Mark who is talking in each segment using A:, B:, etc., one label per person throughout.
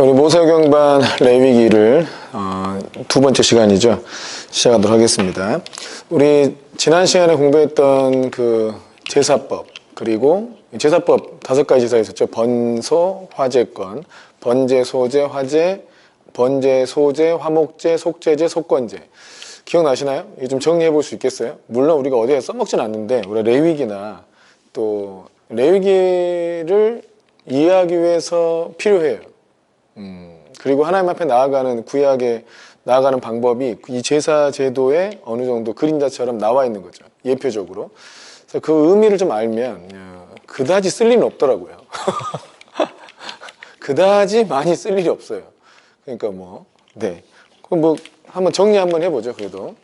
A: 자, 우리 모세경반 레위기를 두 번째 시간이죠. 시작하도록 하겠습니다. 우리 지난 시간에 공부했던 그 제사법, 그리고 제사법 5가지 제사가 있었죠. 번소, 화제권, 번제, 소제, 화제, 번제, 소제, 화목제, 속제제, 속건제. 기억나시나요? 이거 좀 정리해 볼 수 있겠어요? 물론 우리가 어디에 써먹진 않는데 우리 레위기나 또 레위기를 이해하기 위해서 필요해요. 그리고 하나님 앞에 나아가는 구약에 나아가는 방법이 이 제사 제도에 어느 정도 그림자처럼 나와 있는 거죠. 예표적으로. 그래서 그 의미를 좀 알면 그다지 쓸 일은 없더라고요. 그다지 많이 쓸 일이 없어요. 그러니까 네. 그럼 한번 정리 한번 해보죠. 그래도.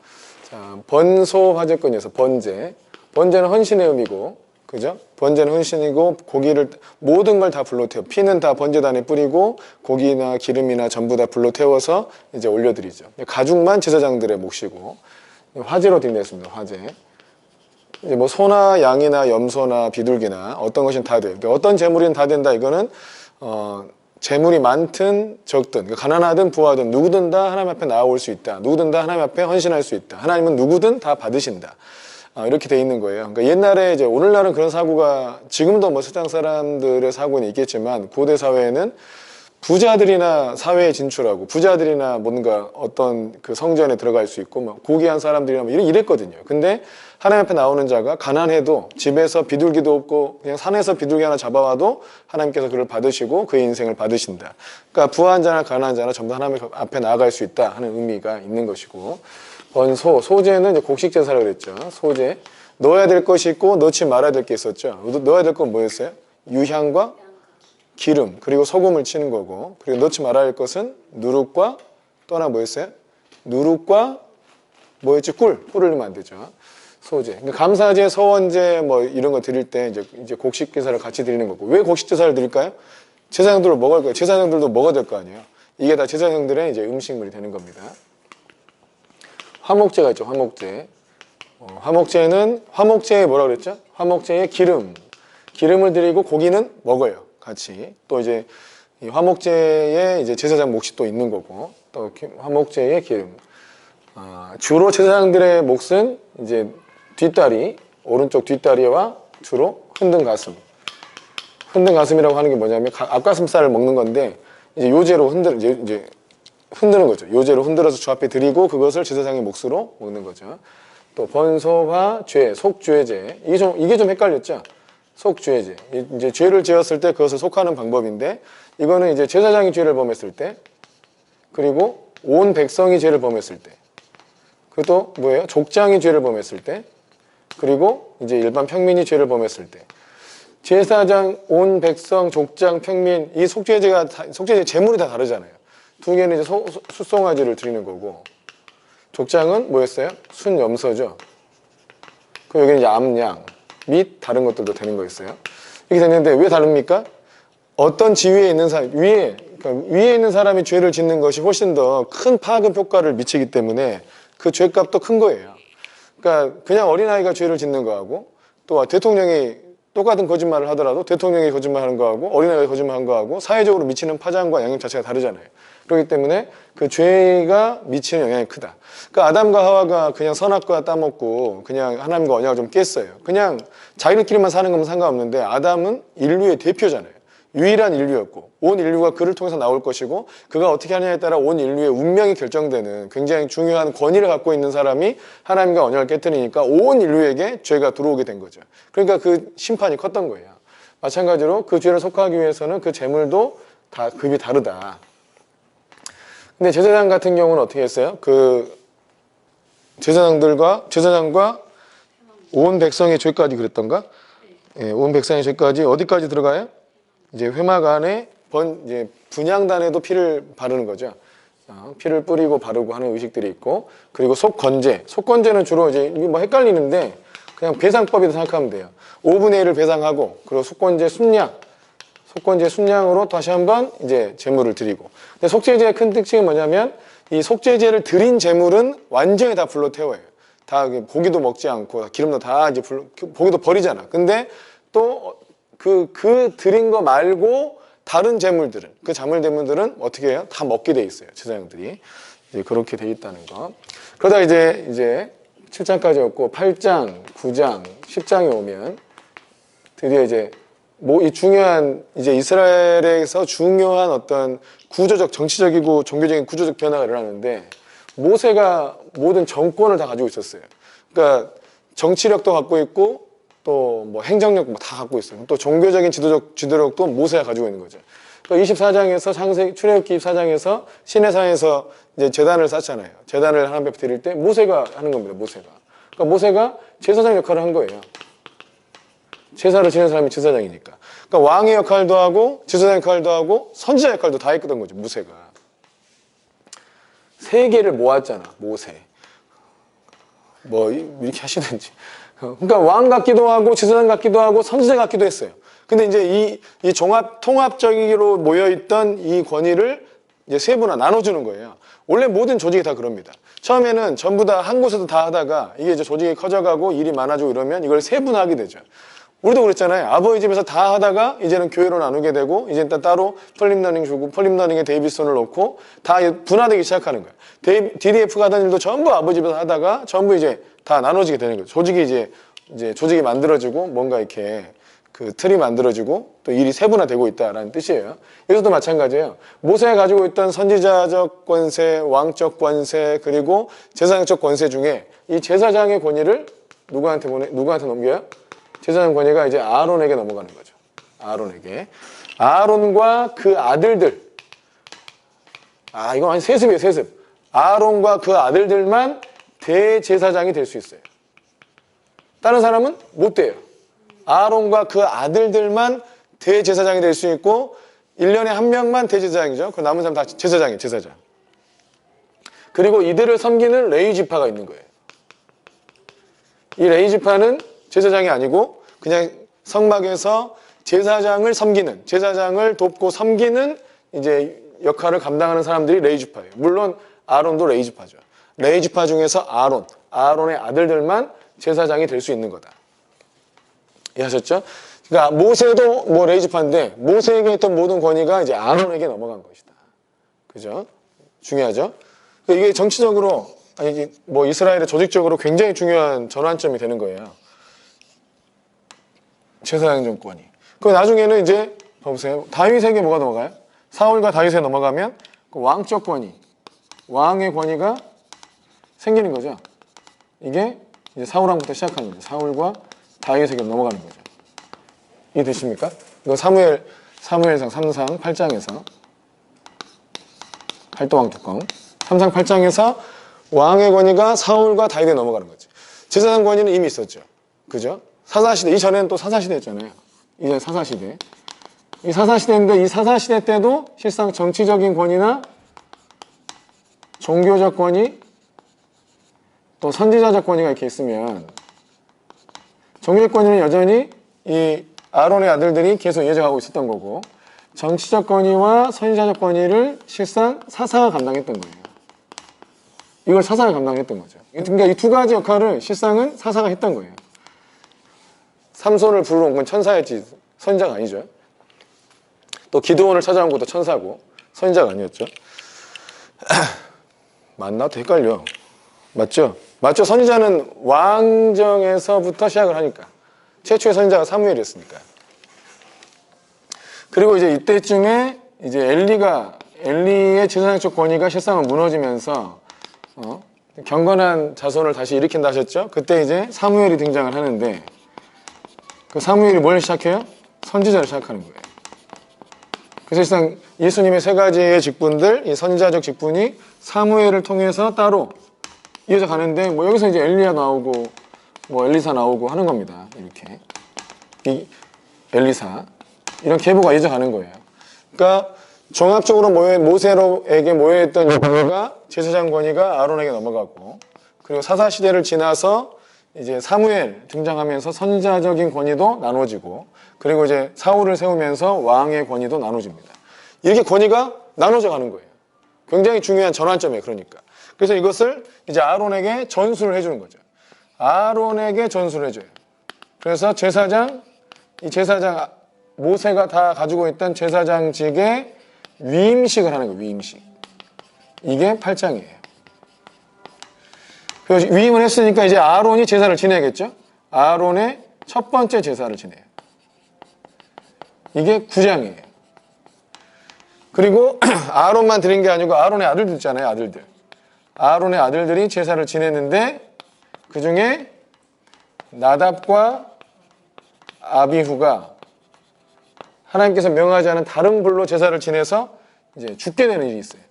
A: 자, 번소 화제권에서 번제. 번제는 헌신의 의미고, 그죠? 번제는 헌신이고, 고기를, 모든 걸 다 불로 태워. 피는 다 번제단에 뿌리고, 고기나 기름이나 전부 다 불로 태워서 이제 올려드리죠. 가죽만 제사장들의 몫이고, 화제로 드리겠습니다. 화제. 이제 소나 양이나 염소나 비둘기나 어떤 것은 다 돼요. 그러니까 어떤 재물이든 다 된다. 이거는, 재물이 많든 적든, 그러니까 가난하든 부하든 누구든 다 하나님 앞에 나아올 수 있다. 누구든 다 하나님 앞에 헌신할 수 있다. 하나님은 누구든 다 받으신다. 이렇게 돼 있는 거예요. 그러니까 옛날에 이제 오늘날은 그런 사고가 지금도 세상 사람들의 사고는 있겠지만 고대 사회에는 부자들이나 사회에 진출하고 부자들이나 뭔가 어떤 그 성전에 들어갈 수 있고 고귀한 사람들이나 이랬거든요. 근데 하나님 앞에 나오는 자가 가난해도 집에서 비둘기도 없고 그냥 산에서 비둘기 하나 잡아와도 하나님께서 그를 받으시고 그의 인생을 받으신다. 그러니까 부한 자나 가난한 자나 전부 하나님 앞에 나아갈 수 있다 하는 의미가 있는 것이고, 번소, 소제는 이제 곡식 제사라고 그랬죠. 소제. 넣어야 될 것이 있고 넣지 말아야 될 게 있었죠. 넣어야 될 건 뭐였어요? 유향과 기름, 그리고 소금을 치는 거고, 그리고 넣지 말아야 할 것은 누룩과 또 하나 뭐였어요? 누룩과 뭐였지? 꿀을 넣으면 안 되죠. 소제. 그러니까 감사제, 서원제 이런 거 드릴 때 이제 곡식 제사를 같이 드리는 거고. 왜 곡식 제사를 드릴까요? 제사장들을 먹을 거예요. 제사장들도 먹어야 될 거 아니에요. 이게 다 제사장들의 이제 음식물이 되는 겁니다. 화목제가 있죠. 화목제. 화목제는 화목제에 뭐라 그랬죠? 화목제에 기름을 드리고 고기는 먹어요. 같이. 또 이제 이 화목제에 이제 제사장 몫이 또 있는 거고, 또 화목제에 기름. 주로 제사장들의 몫은 이제 뒷다리, 오른쪽 뒷다리와 주로 흔든 가슴. 흔든 가슴이라고 하는 게 뭐냐면 앞가슴살을 먹는 건데 이제 요제로 흔드는 거죠. 요제로 흔들어서 주 앞에 드리고 그것을 제사장의 몫으로 먹는 거죠. 또 번소화, 죄, 속죄제. 이게 좀 헷갈렸죠? 속죄제. 이제 죄를 지었을 때 그것을 속하는 방법인데, 이거는 이제 제사장이 죄를 범했을 때, 그리고 온 백성이 죄를 범했을 때, 그리고 또 뭐예요? 족장이 죄를 범했을 때, 그리고 이제 일반 평민이 죄를 범했을 때. 제사장, 온 백성, 족장, 평민, 이 속죄제 제물이 다 다르잖아요. 두 개는 이제 숫송아지를 드리는 거고, 족장은 뭐였어요? 순염소죠. 그리고 여기는 이제 암양 및 다른 것들도 되는 거였어요. 이렇게 됐는데 왜 다릅니까? 어떤 지위에 있는 사람, 그러니까 위에 있는 사람이 죄를 짓는 것이 훨씬 더 큰 파급 효과를 미치기 때문에 그 죄값도 큰 거예요. 그러니까 그냥 어린아이가 죄를 짓는 거하고, 또 대통령이 똑같은 거짓말을 하더라도 대통령이 거짓말하는 거하고 어린아이가 거짓말하는 거하고 사회적으로 미치는 파장과 영향 자체가 다르잖아요. 그렇기 때문에 그 죄가 미치는 영향이 크다. 그러니까 아담과 하와가 그냥 선악과 따먹고 그냥 하나님과 언약을 좀 깼어요. 그냥 자기들끼리만 사는 건 상관없는데 아담은 인류의 대표잖아요. 유일한 인류였고 온 인류가 그를 통해서 나올 것이고 그가 어떻게 하느냐에 따라 온 인류의 운명이 결정되는 굉장히 중요한 권위를 갖고 있는 사람이 하나님과 언약을 깨뜨리니까 온 인류에게 죄가 들어오게 된 거죠. 그러니까 그 심판이 컸던 거예요. 마찬가지로 그 죄를 속하기 위해서는 그 재물도 다 급이 다르다. 근데 제사장 같은 경우는 어떻게 했어요? 그 제사장과 온 백성의 죄까지 그랬던가? 예, 온 백성의 죄까지 어디까지 들어가요? 이제 회막 안에 이제 분향단에도 피를 바르는 거죠. 피를 뿌리고 바르고 하는 의식들이 있고, 그리고 속건제는 주로 이제 헷갈리는데 그냥 배상법이라고 생각하면 돼요. 5분의 1을 배상하고, 그리고 속건제 순양으로 다시 한번 이제 제물을 드리고. 근데 속죄제의 큰 특징은 뭐냐면 이 속죄제를 드린 제물은 완전히 다 불로 태워요. 다 고기도 먹지 않고 기름도 다 고기도 버리잖아. 근데 또 그 드린 거 말고 다른 재물들은, 그 재물들은 어떻게 해요? 다 먹게 돼 있어요. 제사장들이. 이제 그렇게 돼 있다는 거. 그러다 이제 7장까지였고 8장, 9장, 10장에 오면 드디어 이제 이 중요한 이제 이스라엘에서 중요한 어떤 구조적, 정치적이고 종교적인 구조적 변화가 일어나는데 모세가 모든 정권을 다 가지고 있었어요. 그러니까 정치력도 갖고 있고 또 뭐 행정력 다 갖고 있어요. 또 종교적인 지도력도 모세가 가지고 있는 거죠. 그러니까 24장에서 출애굽기 24장에서 시내산에서 이제 제단을 쌓잖아요. 제단을 하나님 앞에 드릴 때 모세가 하는 겁니다. 모세가. 그러니까 모세가 제사장 역할을 한 거예요. 제사를 지낸 사람이 제사장이니까. 그러니까 왕의 역할도 하고 제사장 역할도 하고 선지자 역할도 다 했던 거죠. 모세가. 세 개를 모았잖아. 모세. 뭐 이렇게 하시든지. 그러니까 왕 같기도 하고 제사장 같기도 하고 선지자 같기도 했어요. 근데 이제 이 통합적으로 모여있던 이 권위를 이제 세분화 나눠주는 거예요. 원래 모든 조직이 다 그럽니다. 처음에는 전부 다 한 곳에서 다 하다가 이게 이제 조직이 커져가고 일이 많아지고 이러면 이걸 세분화하게 되죠. 우리도 그랬잖아요. 아버지 집에서 다 하다가 이제는 교회로 나누게 되고 이제 따로 펄림러닝 주고 펄림러닝에 데이비슨을 놓고 다 분화되기 시작하는 거예요. DDF가 하던 일도 전부 아버지 집에서 하다가 전부 이제 다 나눠지게 되는 거죠. 조직이 이제 조직이 만들어지고 뭔가 이렇게 그 틀이 만들어지고 또 일이 세분화되고 있다라는 뜻이에요. 여기서도 마찬가지예요. 모세가 가지고 있던 선지자적 권세, 왕적 권세, 그리고 제사장적 권세 중에 이 제사장의 권위를 누구한테 넘겨요? 제사장 권위가 이제 아론에게 넘어가는 거죠. 아론에게. 아론과 그 아들들. 이거 완전 세습이에요, 세습. 아론과 그 아들들만 대제사장이 될 수 있어요. 다른 사람은 못 돼요. 아론과 그 아들들만 대제사장이 될 수 있고 1년에 한 명만 대제사장이죠. 그 남은 사람 다 제사장이에요. 제사장. 그리고 이들을 섬기는 레위 지파가 있는 거예요. 이 레위 지파는 제사장이 아니고 그냥 성막에서 제사장을 섬기는, 제사장을 돕고 섬기는 이제 역할을 감당하는 사람들이 레위 지파예요. 물론 아론도 레위 지파죠. 레위 지파 중에서 아론의 아들들만 제사장이 될 수 있는 거다. 이해하셨죠? 그러니까 모세도 뭐 레위 지파인데 모세에게 있던 모든 권위가 이제 아론에게 넘어간 것이다. 그죠? 중요하죠? 이게 정치적으로 뭐 이스라엘의 조직적으로 굉장히 중요한 전환점이 되는 거예요. 제사장 정권이. 그 나중에는 이제 봐보세요. 다윗에게 뭐가 넘어가요? 사울과 다윗에 넘어가면 그 왕적 권위, 왕의 권위가 생기는 거죠. 이게 이제 사울왕부터 시작하는 거죠. 사울과 다윗에게 넘어가는 거죠. 이해되십니까? 이거 사무엘상 3상 8장에서 팔도왕 특검 3상 8장에서 왕의 권위가 사울과 다윗에 넘어가는 거죠. 제사장 권위는 이미 있었죠. 그죠? 사사시대, 이전에는 또 사사시대였잖아요. 이제 사사시대. 이 사사시대인데 이 사사시대 때도 실상 정치적인 권위나 종교적 권위 또 선지자적 권위가 이렇게 있으면 종교적 권위는 여전히 이 아론의 아들들이 계속 이어져가고 있었던 거고 정치적 권위와 선지자적 권위를 실상 사사가 감당했던 거예요. 이걸 사사가 감당했던 거죠. 그러니까 이 두 가지 역할을 실상은 사사가 했던 거예요. 삼손을 불러온 건 천사였지 선지자가 아니죠. 또 기드온을 찾아온 것도 천사고 선지자가 아니었죠. 맞나? 또 헷갈려. 맞죠? 맞죠? 선지자는 왕정에서부터 시작을 하니까. 최초의 선지자가 사무엘이었으니까. 그리고 이제 이때쯤에 이제 엘리의 제사장적 권위가 실상은 무너지면서 경건한 자손을 다시 일으킨다 하셨죠? 그때 이제 사무엘이 등장을 하는데 그 사무엘이 뭘 시작해요? 선지자를 시작하는 거예요. 그래서 실상 예수님의 세 가지의 직분들, 이 선지자적 직분이 사무엘을 통해서 따로 이어져 가는데 뭐 여기서 이제 엘리야 나오고 뭐 엘리사 나오고 하는 겁니다. 이렇게 이 엘리사 이런 계보가 이어져 가는 거예요. 그러니까 종합적으로 모세로에게 모여있던 이 권위가 제사장 권위가 아론에게 넘어가고 그리고 사사 시대를 지나서 이제 사무엘 등장하면서 선지자적인 권위도 나눠지고 그리고 이제 사울을 세우면서 왕의 권위도 나눠집니다. 이렇게 권위가 나눠져 가는 거예요. 굉장히 중요한 전환점이에요. 그러니까. 그래서 이것을 이제 아론에게 전수를 해주는 거죠. 아론에게 전수를 해줘요. 그래서 이 제사장 모세가 다 가지고 있던 제사장직의 위임식을 하는 거예요. 위임식. 이게 8장이에요. 그래서 위임을 했으니까 이제 아론이 제사를 지내야겠죠? 아론의 첫 번째 제사를 지내요. 이게 9장이에요. 그리고 아론만 드린 게 아니고 아론의 아들들 있잖아요. 아들들. 아론의 아들들이 제사를 지냈는데 그 중에 나답과 아비후가 하나님께서 명하지 않은 다른 불로 제사를 지내서 이제 죽게 되는 일이 있어요.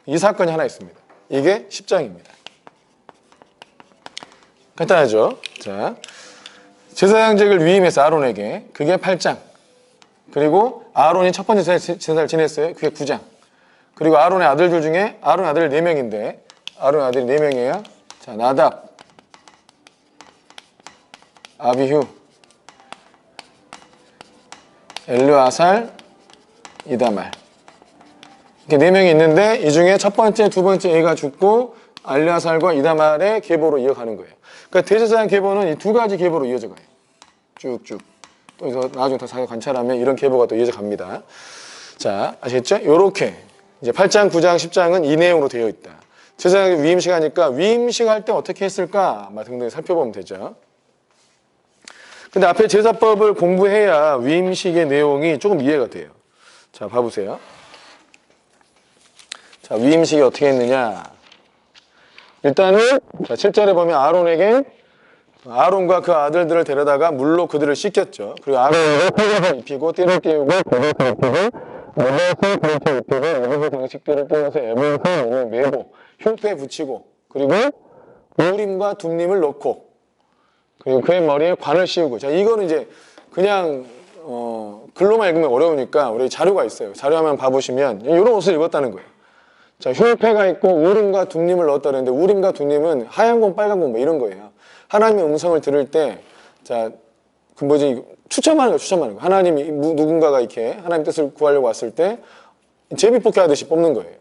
A: 이 사건이 하나 있습니다. 이게 10장입니다. 간단하죠? 자, 제사장직을 위임해서 아론에게 그게 8장. 그리고 아론이 첫 번째 제사를 지냈어요. 그게 9장. 그리고 아론의 아들들 중에 아론 아들 4명인데 아론 아들이 4명이에요. 자, 나답, 아비휴, 엘르아살, 이다말. 이렇게 4명이 있는데 이 중에 첫 번째, 두 번째 애가 죽고 엘르아살과 이다말의 계보로 이어가는 거예요. 그러니까 대제사장 계보는 이 두 가지 계보로 이어져 가요. 쭉쭉. 또 나중에 더 자세히 관찰하면 이런 계보가 또 이어져 갑니다. 자, 아시겠죠? 요렇게 이제 8장, 9장, 10장은 이 내용으로 되어 있다. 제사장 위임식 하니까 위임식 할 때 어떻게 했을까? 등등 살펴보면 되죠. 근데 앞에 제사법을 공부해야 위임식의 내용이 조금 이해가 돼요. 자, 봐보세요. 자, 위임식이 어떻게 했느냐. 일단은, 자, 7절에 보면 아론과 그 아들들을 데려다가 물로 그들을 씻겼죠. 그리고 아론을 ผ้을 입히고, 띠를 띄우고, 겉옷을 입히고, 옷을 걸쳐 입히고, 옷의 장식들을 띄워서 에봇을 오늘 매고, 흉패에 붙이고, 그리고 우림과 둠림을 넣고, 그리고 그의 머리에 관을 씌우고. 자, 이거는 이제 그냥 글로만 읽으면 어려우니까 우리 자료가 있어요. 자료 한번 봐보시면 이런 옷을 입었다는 거예요. 자, 흉패가 있고 우림과 둠림을 넣었다 그랬는데 우림과 둠림은 하얀 공, 빨간 공 이런 거예요. 하나님의 음성을 들을 때, 자, 그 뭐지, 추첨하는 거. 하나님이 누군가가 이렇게 하나님 뜻을 구하려고 왔을 때 제비 뽑기 하듯이 뽑는 거예요.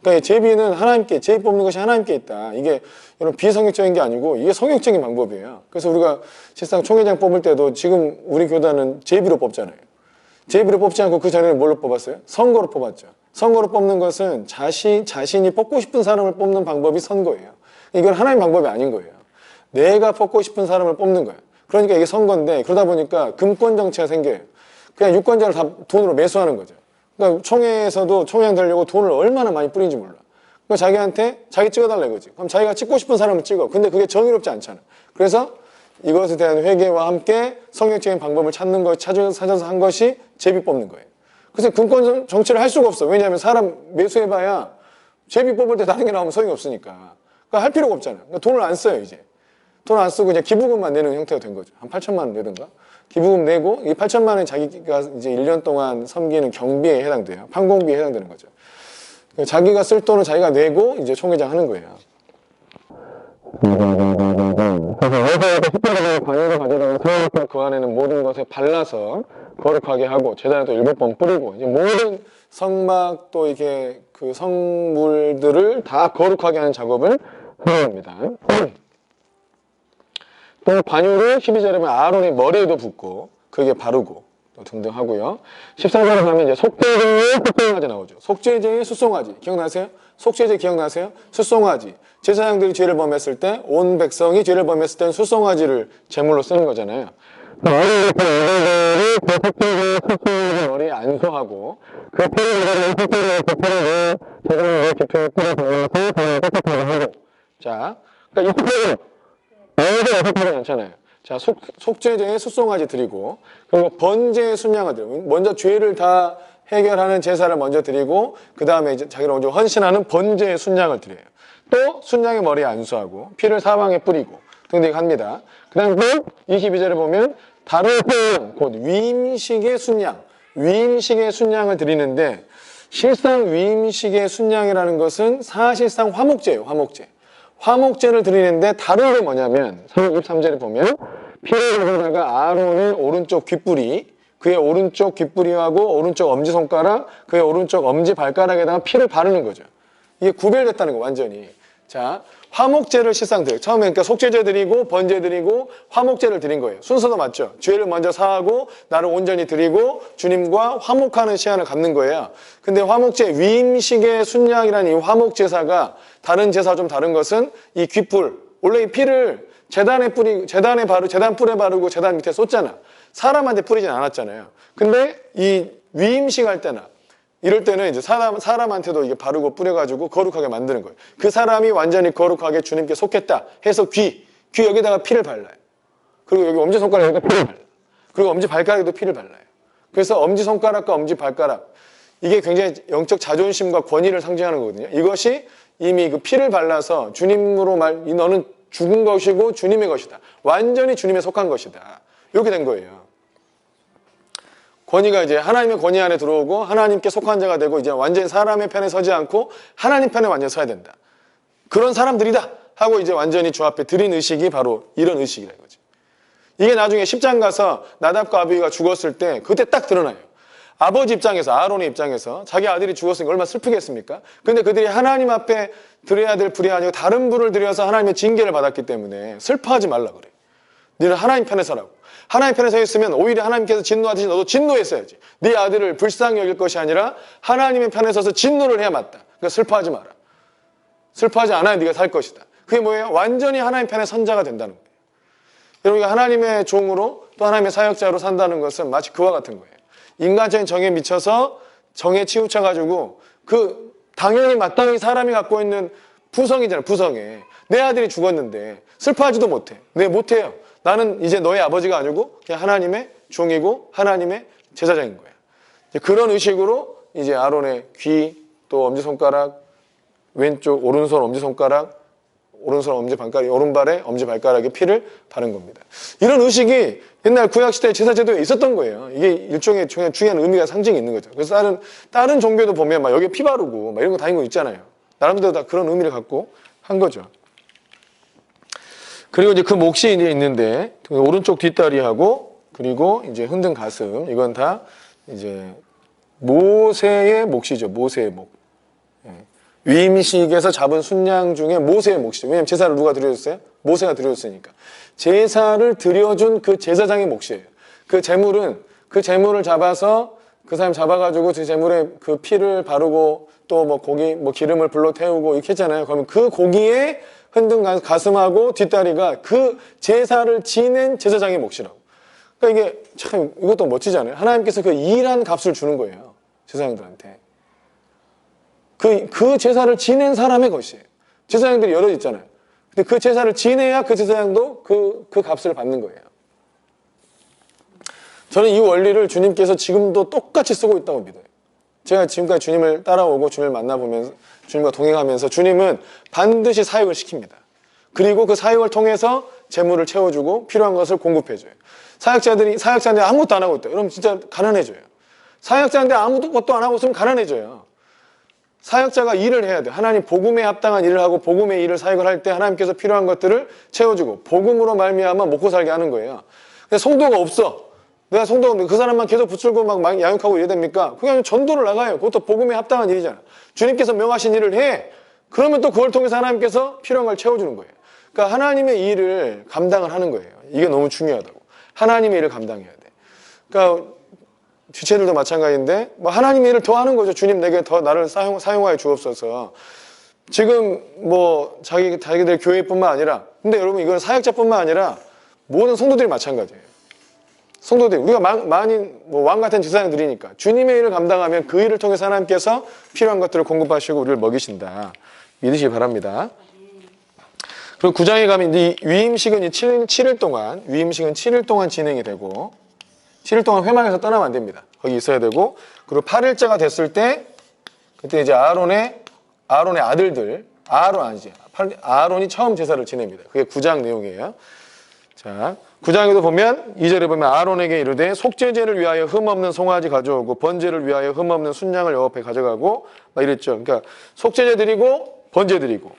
A: 그러니까 제비는 제비 뽑는 것이 하나님께 있다. 이게 이런 비성격적인 게 아니고 이게 성격적인 방법이에요. 그래서 우리가 실상 총회장 뽑을 때도 지금 우리 교단은 제비로 뽑잖아요. 제비로 뽑지 않고 그 전에는 뭘로 뽑았어요? 선거로 뽑았죠. 선거로 뽑는 것은 자신이 뽑고 싶은 사람을 뽑는 방법이 선거예요. 이건 하나님 방법이 아닌 거예요. 내가 뽑고 싶은 사람을 뽑는 거예요. 그러니까 이게 선거인데 그러다 보니까 금권 정치가 생겨요. 그냥 유권자를 다 돈으로 매수하는 거죠. 그러니까 총회에서도 총회장 되려고 돈을 얼마나 많이 뿌린지 몰라. 그러니까 자기한테 자기 찍어달라 이거지. 그럼 자기가 찍고 싶은 사람을 찍어. 근데 그게 정의롭지 않잖아. 그래서 이것에 대한 회개와 함께 성경적인 방법을 찾아서 한 것이 제비 뽑는 거예요. 그래서 금권 정치를 할 수가 없어. 왜냐하면 사람 매수해봐야 제비 뽑을 때 다른 게 나오면 소용이 없으니까. 그러니까 할 필요가 없잖아. 그러니까 돈을 안 써요, 이제. 돈 안 쓰고 그냥 기부금만 내는 형태가 된 거죠. 한 8천만 원 내든가. 기부금 내고 이 8천만 원이 자기가 이제 1년 동안 섬기는 경비에 해당돼요. 판공비에 해당되는 거죠. 자기가 쓸 돈을 자기가 내고 이제 총회장 하는 거예요. 그래서 회사에서 식별하고 관여를 가져다가 성령과 그 안에는 모든 것에 발라서 거룩하게 하고 제단에도 7번 뿌리고 이제 모든 성막 또 이렇게 그 성물들을 다 거룩하게 하는 작업을 해야 합니다. 또 관유를 12절에 보면 아론의 머리에도 붓고 그게 바르고 또 등등 하고요. 13절에 가면 이제 속죄제의 숫송아지 나오죠. 속죄제의 숫송아지 기억나세요? 속죄제 기억나세요? 숫송아지. 제사장들이 죄를 범했을 때 온 백성이 죄를 범했을 때는 숫송아지를 제물로 쓰는 거잖아요. 머리를 그 속죄제의 숫송아지 머리에 안수하고 그 피를 속죄제의 피를 제사장의 기표에 뿌려서 깨끗하게 하고. 자, 그러니까 이 피를 애들 어색하지 않잖아요. 자, 속죄제의 숫송아지 드리고, 그리고 번제의 순양을 드리고, 먼저 죄를 다 해결하는 제사를 먼저 드리고, 그 다음에 이제 자기를 먼저 헌신하는 번제의 순양을 드려요. 또 순양의 머리에 안수하고, 피를 사방에 뿌리고, 등등 합니다. 그 다음 또 22절에 보면, 다른 순양, 곧 위임식의 순양, 위임식의 순양을 드리는데, 실상 위임식의 순양이라는 것은 사실상 화목제예요, 화목제. 화목제를 드리는데 다른 게 뭐냐면 23절에 보면 피를 가져다가 아론의 오른쪽 귓뿌리 그의 오른쪽 귓뿌리하고 오른쪽 엄지손가락 그의 오른쪽 엄지발가락에다가 피를 바르는 거죠. 이게 구별됐다는 거 완전히. 자, 화목제를 실상 드려요. 처음에 그러니까 속죄제 드리고 번제 드리고 화목제를 드린 거예요. 순서도 맞죠. 죄를 먼저 사하고 나를 온전히 드리고 주님과 화목하는 시간을 갖는 거예요. 근데 화목제 위임식의 순양이라는 이 화목제사가 다른 제사 좀 다른 것은 이 귓불, 원래 이 피를 제단 뿔에 바르고 제단 밑에 쏟잖아. 사람한테 뿌리진 않았잖아요. 근데 이 위임식 할 때나 이럴 때는 이제 사람한테도 이게 바르고 뿌려가지고 거룩하게 만드는 거예요. 그 사람이 완전히 거룩하게 주님께 속했다 해서 귀 여기다가 피를 발라요. 그리고 여기 엄지손가락에도 피를 발라요. 그리고 엄지발가락에도 피를 발라요. 그래서 엄지손가락과 엄지발가락, 이게 굉장히 영적 자존심과 권위를 상징하는 거거든요. 이것이 이미 그 피를 발라서 주님으로 너는 죽은 것이고 주님의 것이다. 완전히 주님에 속한 것이다. 이렇게 된 거예요. 권위가 이제 하나님의 권위 안에 들어오고 하나님께 속한 자가 되고 이제 완전히 사람의 편에 서지 않고 하나님 편에 완전히 서야 된다. 그런 사람들이다 하고 이제 완전히 주 앞에 드린 의식이 바로 이런 의식이라 이거지. 이게 나중에 10장 가서 나답과 아비가 죽었을 때 그때 딱 드러나요. 아버지 입장에서, 아론의 입장에서 자기 아들이 죽었으니까 얼마나 슬프겠습니까? 근데 그들이 하나님 앞에 드려야 될 불이 아니고 다른 불을 드려서 하나님의 징계를 받았기 때문에 슬퍼하지 말라 그래. 너는 하나님 편에 서라고. 하나님 편에 서 있으면 오히려 하나님께서 진노하듯이 너도 진노했어야지. 네 아들을 불쌍히 여길 것이 아니라 하나님의 편에 서서 진노를 해야 맞다. 그러니까 슬퍼하지 마라. 슬퍼하지 않아야 네가 살 것이다. 그게 뭐예요? 완전히 하나님 편에 선자가 된다는 거예요. 여러분, 하나님의 종으로 또 하나님의 사역자로 산다는 것은 마치 그와 같은 거예요. 인간적인 정에 미쳐서 정에 치우쳐가지고 당연히 마땅히 사람이 갖고 있는 부성이잖아요. 부성에. 내 아들이 죽었는데 슬퍼하지도 못해. 네, 못해요. 나는 이제 너의 아버지가 아니고 그냥 하나님의 종이고 하나님의 제사장인 거야. 그런 의식으로 이제 아론의 귀, 또 엄지손가락, 왼쪽 오른손 엄지손가락, 오른손 엄지발가락, 오른발에 엄지발가락에 피를 바른 겁니다. 이런 의식이 옛날 구약시대 제사제도에 있었던 거예요. 이게 일종의 중요한 의미가 상징이 있는 거죠. 그래서 다른 종교도 보면 막 여기에 피 바르고 막 이런 거 다닌 거 있잖아요. 나름대로 다 그런 의미를 갖고 한 거죠. 그리고 이제 그 몫이 이제 있는데, 오른쪽 뒷다리하고, 그리고 이제 흔든 가슴, 이건 다 이제 모세의 몫이죠. 모세의 몫. 위임식에서 잡은 순양 중에 모세의 몫이죠. 왜냐면 제사를 누가 드려줬어요? 모세가 드려줬으니까. 제사를 드려준 그 제사장의 몫이에요. 그 재물을 잡아서 그 사람 잡아가지고 그 재물에 그 피를 바르고 또 뭐 고기, 뭐 기름을 불러 태우고 이렇게 했잖아요. 그러면 그 고기에 흔든 가슴하고 뒷다리가 그 제사를 지낸 제사장의 몫이라고. 그러니까 이게 참 이것도 멋지잖아요. 하나님께서 그 일한 값을 주는 거예요. 제사장들한테. 그 제사를 지낸 사람의 것이에요. 제사장들이 여러 있잖아요. 근데 그 제사를 지내야 그 제사장도 그 값을 받는 거예요. 저는 이 원리를 주님께서 지금도 똑같이 쓰고 있다고 믿어요. 제가 지금까지 주님을 따라오고 주님을 만나보면서 주님과 동행하면서 주님은 반드시 사역을 시킵니다. 그리고 그 사역을 통해서 재물을 채워주고 필요한 것을 공급해줘요. 사역자인데 아무것도 안 하고 있다. 그럼 진짜 가난해져요. 사역자인데 아무것도 안 하고 있으면 가난해져요. 사역자가 일을 해야 돼요. 하나님 복음에 합당한 일을 하고 복음의 일을 사역을 할 때 하나님께서 필요한 것들을 채워주고 복음으로 말미암아 먹고 살게 하는 거예요. 근데 성도가 없어. 내가 성도가 없는데 그 사람만 계속 붙들고 막 양육하고 이래야 됩니까? 그냥 전도를 나가요. 그것도 복음에 합당한 일이잖아. 주님께서 명하신 일을 해. 그러면 또 그걸 통해서 하나님께서 필요한 걸 채워주는 거예요. 그러니까 하나님의 일을 감당을 하는 거예요. 이게 너무 중요하다고. 하나님의 일을 감당해야 돼. 그러니까 지체들도 마찬가지인데 뭐 하나님의 일을 더 하는 거죠. 주님 내게 더 나를 사용하여 주옵소서. 지금 뭐 자기들 교회뿐만 아니라 근데 여러분 이건 사역자뿐만 아니라 모든 성도들이 마찬가지예요. 성도들 우리가 많이 뭐 왕 같은 제사장들이니까 주님의 일을 감당하면 그 일을 통해서 하나님께서 필요한 것들을 공급하시고 우리를 먹이신다. 믿으시기 바랍니다. 그리고 9장에 가면 이 위임식은 7일 동안 진행이 되고 7일 동안 회막에서 떠나면 안 됩니다. 거기 있어야 되고 그리고 8일째가 됐을 때 그때 이제 아론의 아들들 아론이 처음 제사를 지냅니다. 그게 9장 내용이에요. 자, 9장에도 보면 2절에 보면 아론에게 이르되 속죄제를 위하여 흠없는 송아지 가져오고 번제를 위하여 흠없는 순양을 여호와 앞에 가져가고 막 이랬죠. 그러니까 속죄제 드리고 번제 드리고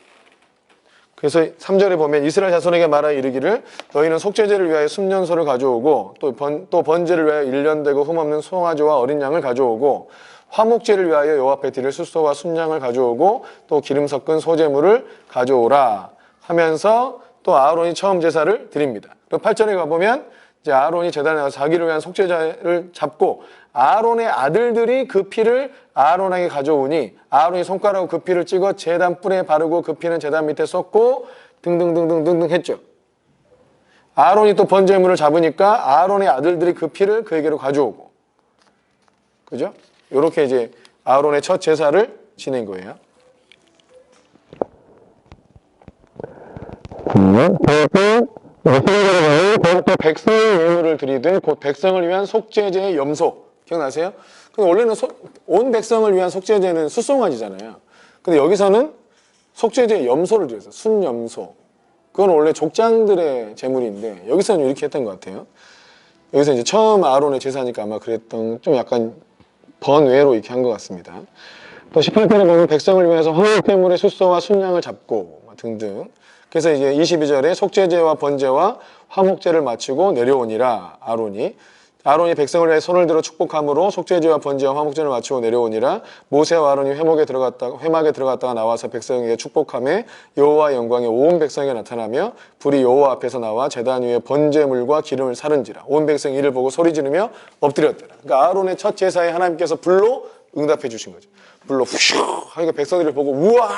A: 그래서 3절에 보면 이스라엘 자손에게 말하여 이르기를 너희는 속죄제를 위하여 순년소를 가져오고 또 번제를 위하여 1년 되고 흠없는 송아지와 어린 양을 가져오고 화목제를 위하여 여호와 앞에 드릴 숫소와 순양을 가져오고 또 기름 섞은 소제물을 가져오라. 하면서 또 아론이 처음 제사를 드립니다. 또 8절에 가보면 이제 아론이 제단에 나가서 자기를 위한 속죄자를 잡고 아론의 아들들이 그 피를 아론에게 가져오니 아론이 손가락으로 그 피를 찍어 제단 뿔에 바르고 그 피는 제단 밑에 쏟고 등등등등등등 했죠. 아론이 또 번제물을 잡으니까 아론의 아들들이 그 피를 그에게로 가져오고, 그죠? 이렇게 이제 아론의 첫 제사를 지낸 거예요. 백성의 예물을 드리되 곧 백성을 위한 속죄제의 염소, 기억나세요? 근데 원래는 온 백성을 위한 속죄제는 숫송아지잖아요. 근데 여기서는 속죄제의 염소를 드렸어요. 순염소. 그건 원래 족장들의 제물인데 여기서는 이렇게 했던 것 같아요. 여기서 이제 처음 아론의 제사니까 아마 그랬던, 좀 약간 번외로 이렇게 한 것 같습니다. 또 18절에 보면 백성을 위해서 화목제물의 숫소와 순양을 잡고 등등. 그래서 이제 22절에 속죄제와 번제와 화목제를 마치고 내려오니라. 아론이 백성을 위해 손을 들어 축복함으로 속죄제와 번제와 화목제를 마치고 내려오니라. 모세와 아론이 회막에 들어갔다가 나와서 백성에게 축복하며 여호와의 영광이 온 백성에게 나타나며 불이 여호와 앞에서 나와 제단 위에 번제물과 기름을 사른지라. 온 백성이 이를 보고 소리 지르며 엎드렸더라. 그러니까 아론의 첫 제사에 하나님께서 불로 응답해 주신 거죠. 불로 푸슉 하니까 백성들이 보고 우와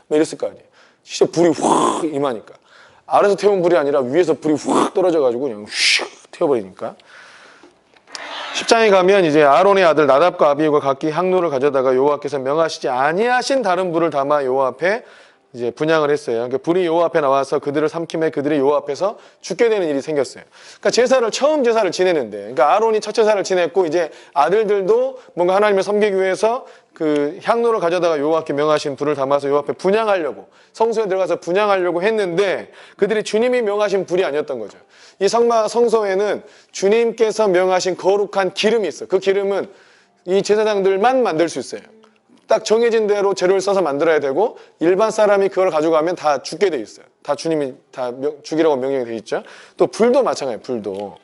A: 이랬을 거 아니에요. 진짜 불이 확 임하니까. 아래서 태운 불이 아니라 위에서 불이 확 떨어져가지고 그냥 슉 태워버리니까. 10장에 가면 이제 아론의 아들 나답과 아비후가 각기 향로를 가져다가 여호와께서 명하시지 아니하신 다른 불을 담아 여호와 앞에 이제 분향을 했어요. 그러니까 불이 여호와 앞에 나와서 그들을 삼킴에 그들이 여호와 앞에서 죽게 되는 일이 생겼어요. 그러니까 처음 제사를 지내는데, 그러니까 아론이 첫 제사를 지냈고 이제 아들들도 뭔가 하나님을 섬기기 위해서 그 향로를 가져다가 여호와께 명하신 불을 담아서 여호와 앞에 분향하려고, 성소에 들어가서 분향하려고 했는데 그들이 주님이 명하신 불이 아니었던 거죠. 이 성소에는 주님께서 명하신 거룩한 기름이 있어요. 그 기름은 이 제사장들만 만들 수 있어요. 딱 정해진 대로 재료를 써서 만들어야 되고 일반 사람이 그걸 가져가면 다 죽게 돼 있어요. 다 주님이 다 죽이라고 명령이 돼 있죠. 또 불도 마찬가지예요. 불도.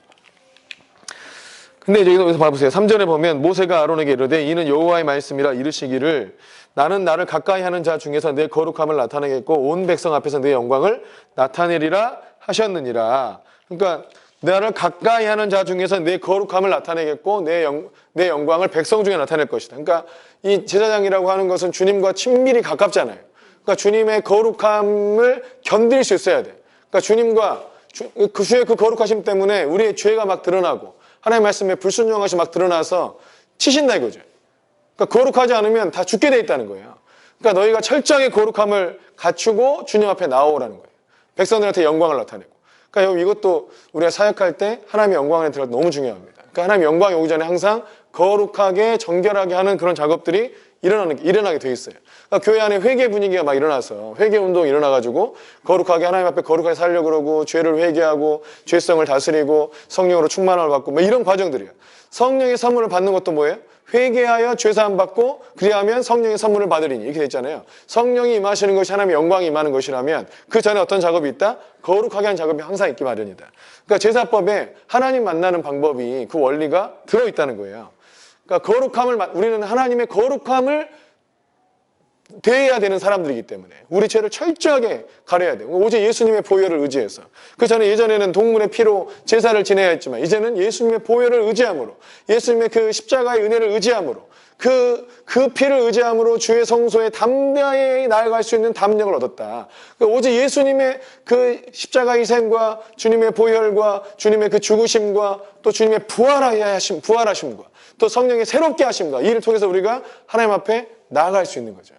A: 근데 이제 여기서 봐보세요. 3절에 보면 모세가 아론에게 이르되 이는 여호와의 말씀이라 이르시기를 나는 나를 가까이 하는 자 중에서 내 거룩함을 나타내겠고 온 백성 앞에서 내 영광을 나타내리라 하셨느니라. 그러니까 나를 가까이 하는 자 중에서 내 거룩함을 나타내겠고 내 영광을 백성 중에 나타낼 것이다. 그러니까 이 제사장이라고 하는 것은 주님과 친밀히 가깝잖아요. 그러니까 주님의 거룩함을 견딜 수 있어야 돼. 그러니까 주님과 주의 그 거룩하심 때문에 우리의 죄가 막 드러나고 하나님의 말씀에 불순종하시 막 드러나서 치신다 이거죠. 그러니까 거룩하지 않으면 다 죽게 돼 있다는 거예요. 그러니까 너희가 철저하게 거룩함을 갖추고 주님 앞에 나오라는 거예요. 백성들한테 영광을 나타내고. 그러니까 이것도 우리가 사역할 때 하나님의 영광에 들어갈 때 너무 중요합니다. 그러니까 하나님의 영광이 오기 전에 항상 거룩하게 정결하게 하는 그런 작업들이 일어나게 돼 있어요. 그러니까 교회 안에 회개 분위기가 막 일어나서 회개 운동이 일어나가지고 거룩하게 하나님 앞에 거룩하게 살려고 그러고 죄를 회개하고 죄성을 다스리고 성령으로 충만함을 받고 뭐 이런 과정들이에요. 성령의 선물을 받는 것도 뭐예요? 회개하여 죄사함 받고 그리하면 성령의 선물을 받으리니 이렇게 돼 있잖아요. 성령이 임하시는 것이 하나님의 영광이 임하는 것이라면 그 전에 어떤 작업이 있다? 거룩하게 하는 작업이 항상 있기 마련이다. 그러니까 제사법에 하나님 만나는 방법이 그 원리가 들어있다는 거예요. 그러니까 우리는 하나님의 거룩함을 대해야 되는 사람들이기 때문에 우리 죄를 철저하게 가려야 돼요. 오직 예수님의 보혈을 의지해서. 그 전에 예전에는 동물의 피로 제사를 지내야 했지만 이제는 예수님의 보혈을 의지함으로 예수님의 그 십자가의 은혜를 의지함으로 그 피를 의지함으로 주의 성소에 담대하게 나아갈 수 있는 담력을 얻었다. 오직 예수님의 그 십자가 희생과 주님의 보혈과 주님의 그 죽으심과 또 주님의 부활하심과 또 성령의 새롭게 하심과 이를 통해서 우리가 하나님 앞에 나아갈 수 있는 거죠.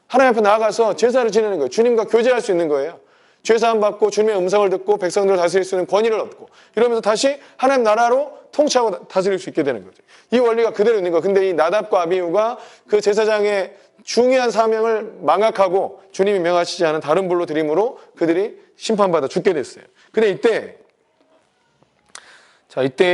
A: 하나님 앞에 나아가서 제사를 지내는 거예요. 주님과 교제할 수 있는 거예요. 죄사함 받고 주님의 음성을 듣고 백성들을 다스릴 수 있는 권위를 얻고 이러면서 다시 하나님 나라로 통치하고 다스릴 수 있게 되는 거죠. 이 원리가 그대로 있는 거예요. 근데 이 나답과 아비후가 그 제사장의 중요한 사명을 망각하고 주님이 명하시지 않은 다른 불로 드림으로 그들이 심판받아 죽게 됐어요. 근데 이때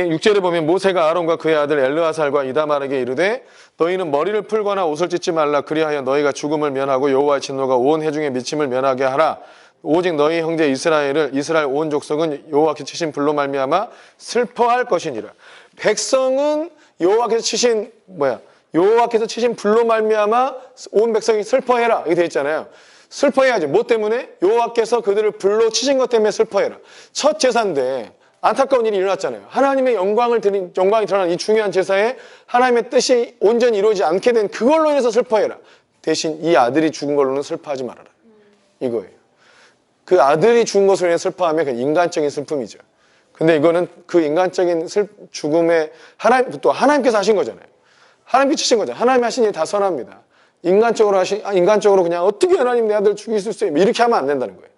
A: 6절에 보면 모세가 아론과 그의 아들 엘르아살과 이다말에게 이르되 너희는 머리를 풀거나 옷을 찢지 말라. 그리하여 너희가 죽음을 면하고 여호와의 진노가 온 회중에 미침을 면하게 하라. 오직 너희 형제 이스라엘 온 족속은 여호와께서 치신 불로 말미암아 슬퍼할 것이니라. 백성은 여호와께서 치신 불로 말미암아 온 백성이 슬퍼해라. 이렇게 돼 있잖아요. 슬퍼해야지. 뭐 때문에? 여호와께서 그들을 불로 치신 것 때문에 슬퍼해라. 첫 제사인데 안타까운 일이 일어났잖아요. 하나님의 영광이 드러나는 이 중요한 제사에 하나님의 뜻이 온전히 이루어지지 않게 된 그걸로 인해서 슬퍼해라. 대신 이 아들이 죽은 걸로는 슬퍼하지 말아라. 이거예요. 그 아들이 죽은 것으로 인해 슬퍼하면 그 인간적인 슬픔이죠. 근데 이거는 그 인간적인 죽음에 또 하나님께서 하신 거잖아요. 하나님께 치신 거잖아요. 하나님이 하신 일이 다 선합니다. 인간적으로 그냥 어떻게 하나님 내 아들 죽일 수 있어요? 이렇게 하면 안 된다는 거예요.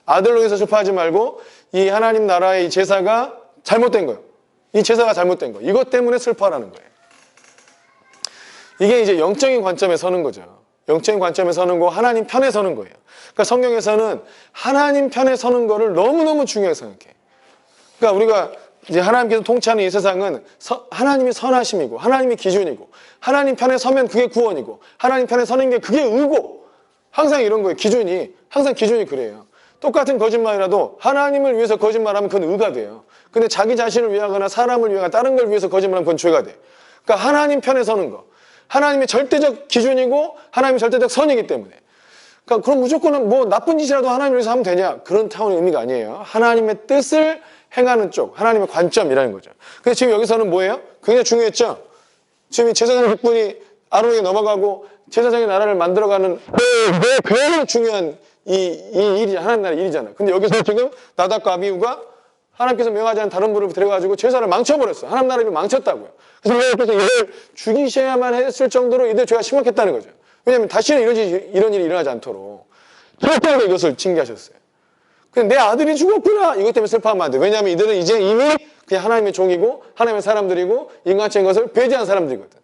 A: 아들로 인해서 슬퍼하지 말고 이 하나님 나라의 이 제사가 잘못된 거예요. 이 제사가 잘못된 거. 이것 때문에 슬퍼하라는 거예요. 이게 이제 영적인 관점에 서는 거죠. 영적인 관점에 서는 거, 하나님 편에 서는 거예요. 그러니까 성경에서는 하나님 편에 서는 거를 너무너무 중요하게 생각해. 그러니까 우리가 이제 하나님께서 통치하는 이 세상은 하나님이 선하심이고, 하나님이 기준이고, 하나님 편에 서면 그게 구원이고, 하나님 편에 서는 게 그게 의고, 항상 이런 거예요. 항상 기준이 그래요. 똑같은 거짓말이라도 하나님을 위해서 거짓말하면 그건 의가 돼요. 근데 자기 자신을 위하거나 사람을 위하거나 다른 걸 위해서 거짓말하면 그건 죄가 돼. 그러니까 하나님 편에 서는 거. 하나님이 절대적 기준이고 하나님이 절대적 선이기 때문에. 그러니까 그럼 무조건 뭐 나쁜 짓이라도 하나님을 위해서 하면 되냐? 그런 타원의 의미가 아니에요. 하나님의 뜻을 행하는 쪽, 하나님의 관점이라는 거죠. 근데 지금 여기서는 뭐예요? 굉장히 중요했죠? 지금 이 제사장 직분이 아론에게 넘어가고 제사장의 나라를 만들어가는 굉장히 중요한 이 일이 하나님 나라의 일이잖아. 근데 여기서 지금 나답과 아비후가 하나님께서 명하지 않은 다른 분을 데려가지고 제사를 망쳐버렸어. 하나님 나라를 망쳤다고요. 그래서 하나님께서 이걸 죽이셔야만 했을 정도로 이들 죄가 심각했다는 거죠. 왜냐하면 다시는 이런 일이 일어나지 않도록. 그렇다고 이것을 징계하셨어요. 근데 내 아들이 죽었구나. 이것 때문에 슬퍼하면 안 돼. 왜냐하면 이들은 이제 이미 그냥 하나님의 종이고 하나님의 사람들이고 인간적인 것을 배제한 사람들이거든.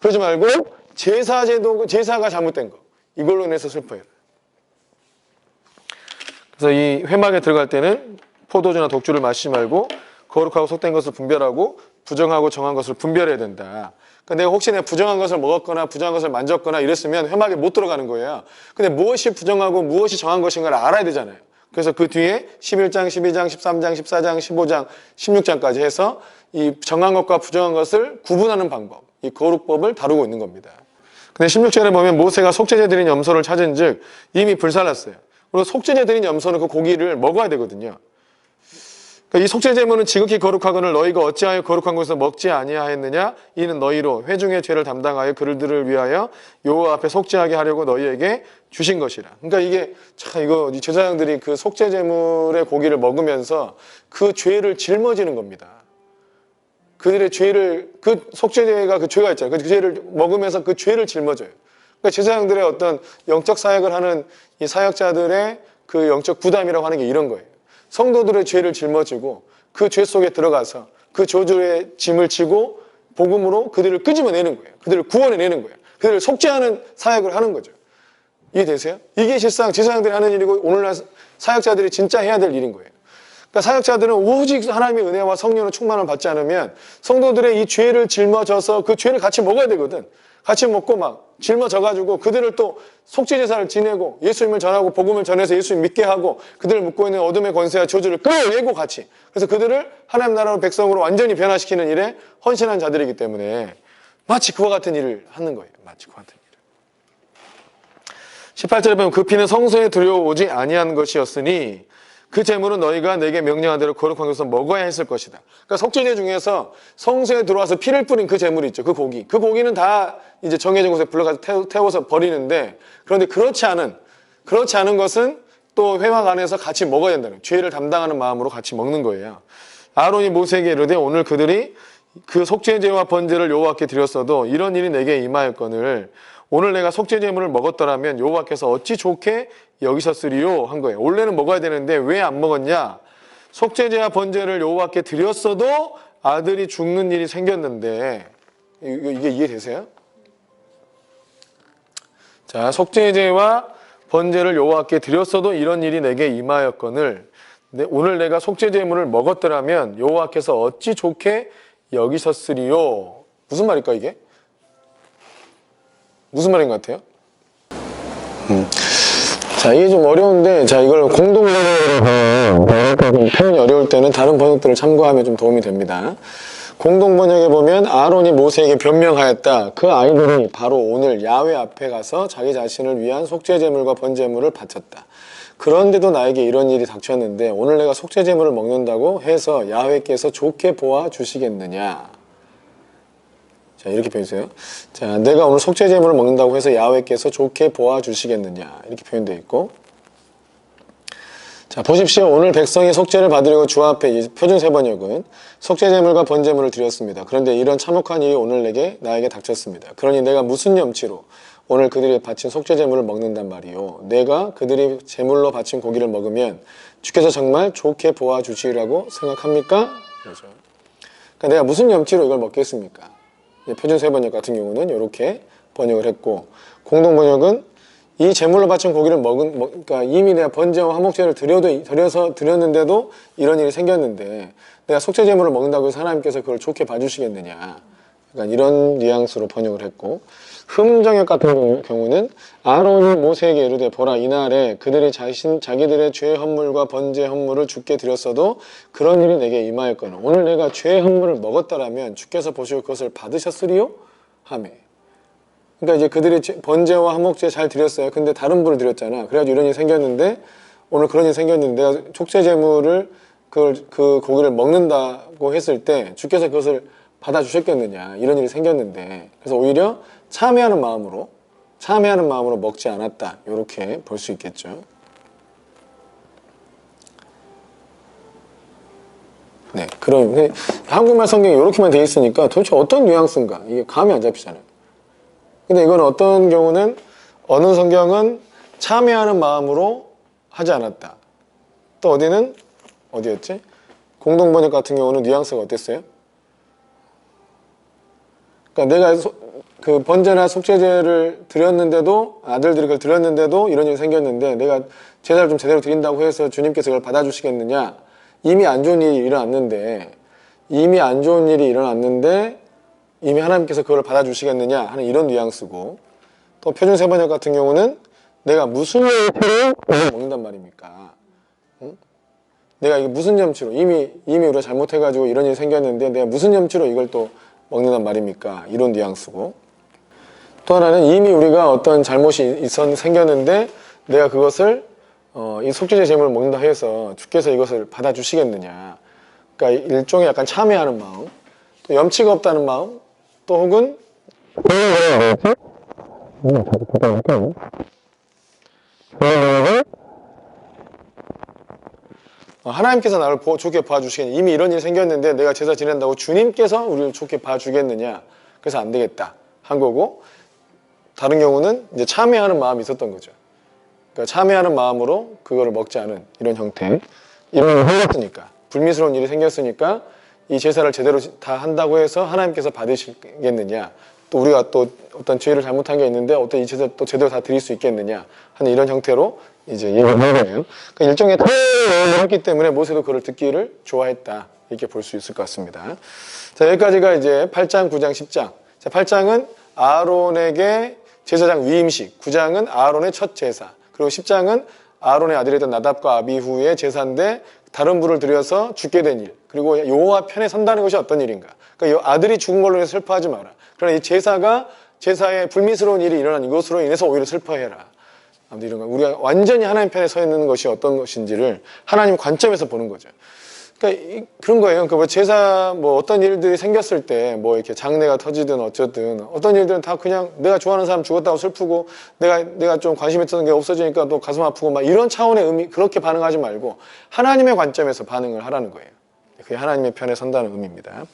A: 그러지 말고 제사가 잘못된 거. 이걸로 인해서 슬퍼해요. 그래서 이 회막에 들어갈 때는 포도주나 독주를 마시지 말고 거룩하고 속된 것을 분별하고 부정하고 정한 것을 분별해야 된다. 그러니까 내가 혹시 부정한 것을 먹었거나 부정한 것을 만졌거나 이랬으면 회막에 못 들어가는 거예요. 근데 무엇이 부정하고 무엇이 정한 것인가를 알아야 되잖아요. 그래서 그 뒤에 11장, 12장, 13장, 14장, 15장, 16장까지 해서 이 정한 것과 부정한 것을 구분하는 방법, 이 거룩법을 다루고 있는 겁니다. 근데 16절에 보면 모세가 속죄제 드린 염소를 찾은 즉 이미 불살랐어요. 그리고 속죄제 드린 염소는 그 고기를 먹어야 되거든요. 그러니까 이 속죄제물은 지극히 거룩하거늘 너희가 어찌하여 거룩한 것을 먹지 아니하였느냐? 이는 너희로 회중의 죄를 담당하여 그들을 위하여 여호와 앞에 속죄하게 하려고 너희에게 주신 것이라. 그러니까 이게 참 이거 제사장들이 그 속죄제물의 고기를 먹으면서 그 죄를 짊어지는 겁니다. 그들의 죄를 그 속죄제가 그 죄가 있잖아요. 그 죄를 먹으면서 그 죄를 짊어져요. 그러니까 제사장들의 어떤 영적 사역을 하는 이 사역자들의 그 영적 부담이라고 하는 게 이런 거예요. 성도들의 죄를 짊어지고 그 죄 속에 들어가서 그 저주의 짐을 지고 복음으로 그들을 끄집어내는 거예요. 그들을 구원해내는 거예요. 그들을 속죄하는 사역을 하는 거죠. 이해되세요? 이게 실상 제사장들이 하는 일이고 오늘날 사역자들이 진짜 해야 될 일인 거예요. 그러니까 사역자들은 오직 하나님의 은혜와 성령의 충만을 받지 않으면 성도들의 이 죄를 짊어져서 그 죄를 같이 먹어야 되거든. 같이 먹고 막 짊어져가지고 그들을 또 속죄제사를 지내고 예수님을 전하고 복음을 전해서 예수님 믿게 하고 그들을 묶고 있는 어둠의 권세와 저주를 끌어내고 같이. 그래서 그들을 하나님 나라로 백성으로 완전히 변화시키는 일에 헌신한 자들이기 때문에 마치 그와 같은 일을 하는 거예요. 마치 그와 같은 일을. 18절에 보면 그 피는 성소에 들여오지 아니한 것이었으니 그 제물은 너희가 내게 명령한 대로 거룩한 것을 먹어야 했을 것이다. 그러니까 속죄제 중에서 성소에 들어와서 피를 뿌린 그 제물이 있죠. 그 고기. 그 고기는 다 이제 정해진 곳에 불러가서 태워서 버리는데 그런데 그렇지 않은 것은 또 회막 안에서 같이 먹어야 된다는 거예요. 죄를 담당하는 마음으로 같이 먹는 거예요. 아론이 모세에게 이르되 오늘 그들이 그 속죄제와 번제를 여호와께 드렸어도 이런 일이 내게 임하였거늘 오늘 내가 속죄제물을 먹었더라면 여호와께서 어찌 좋게 여기셨으리요 한 거예요. 원래는 먹어야 되는데 왜 안 먹었냐? 속죄제와 번제를 여호와께 드렸어도 아들이 죽는 일이 생겼는데 이게 이해되세요? 자, 속죄제와 번제를 여호와께 드렸어도 이런 일이 내게 임하였거늘 오늘 내가 속죄제물을 먹었더라면 여호와께서 어찌 좋게 여기셨으리요. 무슨 말일까 이게? 무슨 말인 것 같아요? 자, 이게 좀 어려운데, 자, 이걸 공동번역으로 표현이 어려울 때는 다른 번역들을 참고하면 좀 도움이 됩니다. 공동 번역에 보면 아론이 모세에게 변명하였다. 그 아이들이 바로 오늘 야훼 앞에 가서 자기 자신을 위한 속죄제물과 번제물을 바쳤다. 그런데도 나에게 이런 일이 닥쳤는데 오늘 내가 속죄제물을 먹는다고 해서 야훼께서 좋게 보아 주시겠느냐. 자, 이렇게 표현해주세요. 자, 내가 오늘 속죄제물을 먹는다고 해서 야훼께서 좋게 보아 주시겠느냐. 이렇게 표현되어 있고. 자, 보십시오. 오늘 백성이 속죄를 받으려고 주 앞에 이 표준 세번역은 속죄제물과 번제물을 드렸습니다. 그런데 이런 참혹한 일이 오늘 나에게 닥쳤습니다. 그러니 내가 무슨 염치로 오늘 그들이 바친 속죄제물을 먹는단 말이요. 내가 그들이 제물로 바친 고기를 먹으면 주께서 정말 좋게 보아 주시리라고 생각합니까? 그렇죠. 그러니까 내가 무슨 염치로 이걸 먹겠습니까? 표준 세번역 같은 경우는 이렇게 번역을 했고, 공동 번역은 이 제물로 바친 고기를 그러니까 이미 내가 번제와 화목제를 드렸는데도 이런 일이 생겼는데 내가 속죄 제물을 먹는다고 해서 하나님께서 그걸 좋게 봐주시겠느냐. 그러니까 이런 뉘앙스로 번역을 했고, 흠정역 같은 경우는 아론이 모세에게 이르되 보라 이날에 그들이 자기들의 죄 헌물과 번제 헌물을 주께 드렸어도 그런 일이 내게 임하였거늘 오늘 내가 죄 헌물을 먹었다라면 주께서 보시고 그것을 받으셨으리요? 하매. 그러니까 이제 그들이 번제와 화목제 잘 드렸어요. 근데 다른 분을 드렸잖아. 그래가지고 이런 일이 생겼는데 오늘 그런 일이 생겼는데 내가 속죄 제물을 그 고기를 먹는다고 했을 때 주께서 그것을 받아주셨겠느냐. 이런 일이 생겼는데 그래서 오히려 참회하는 마음으로 먹지 않았다. 이렇게 볼 수 있겠죠. 네, 그럼 한국말 성경이 이렇게만 돼 있으니까 도대체 어떤 뉘앙스인가 이게 감이 안 잡히잖아요. 근데 이건 어떤 경우는 어느 성경은 참회하는 마음으로 하지 않았다. 또 어디였지? 공동번역 같은 경우는 뉘앙스가 어땠어요? 그러니까 내가 그 번제나 속죄제를 드렸는데도 아들들이 그걸 드렸는데도 이런 일이 생겼는데 내가 제사를 좀 제대로 드린다고 해서 주님께서 그걸 받아주시겠느냐? 이미 안 좋은 일이 일어났는데 이미 하나님께서 그걸 받아주시겠느냐 하는 이런 뉘앙스고, 또 표준 세번역 같은 경우는 내가 무슨 염치로 먹는단 말입니까? 응? 내가 이게 무슨 염치로 이미 우리가 잘못해가지고 이런 일이 생겼는데 내가 무슨 염치로 이걸 또 먹는단 말입니까? 이런 뉘앙스고, 또 하나는 이미 우리가 어떤 잘못이 생겼는데 내가 그것을 이 속죄제 제물을 먹는다 해서 주께서 이것을 받아주시겠느냐. 그러니까 일종의 약간 참회하는 마음, 또 염치가 없다는 마음, 또 혹은 하나님께서 나를 좋게 봐주시겠느냐. 이미 이런 일이 생겼는데 내가 제사 지낸다고 주님께서 우리를 좋게 봐주겠느냐. 그래서 안 되겠다 한 거고, 다른 경우는 이제 참회하는 마음이 있었던 거죠. 그러니까 참회하는 마음으로 그거를 먹지 않은 이런 형태. 이런 일이 생겼으니까, 불미스러운 일이 생겼으니까 이 제사를 제대로 다 한다고 해서 하나님께서 받으시겠느냐. 또 우리가 또 어떤 죄를 잘못한 게 있는데 어떤 이 제사를 또 제대로 다 드릴 수 있겠느냐 하는 이런 형태로 이제 얘기를 한 거예요. 그러니까 일종의 타협을 했기 때문에 모세도 그를 듣기를 좋아했다. 이렇게 볼 수 있을 것 같습니다. 자, 여기까지가 이제 8장, 9장, 10장. 자, 8장은 아론에게 제사장 위임식, 9장은 아론의 첫 제사, 그리고 10장은 아론의 아들이던 나답과 아비후의 제사인데 다른 불을 들여서 죽게 된 일, 그리고 여호와 편에 선다는 것이 어떤 일인가. 그러니까 아들이 죽은 걸로 인해서 슬퍼하지 마라. 그러나 이 제사에 불미스러운 일이 일어난 이것으로 인해서 오히려 슬퍼해라. 아무튼 이런 거, 우리가 완전히 하나님 편에 서 있는 것이 어떤 것인지를 하나님 관점에서 보는 거죠. 그러니까 그런 거예요. 그러니까 뭐 제사 어떤 일들이 생겼을 때 이렇게 장례가 터지든 어쨌든 어떤 일들은 다 그냥 내가 좋아하는 사람 죽었다고 슬프고 내가 좀 관심 있었던 게 없어지니까 또 가슴 아프고 막 이런 차원의 의미, 그렇게 반응하지 말고 하나님의 관점에서 반응을 하라는 거예요. 그게 하나님의 편에 선다는 의미입니다.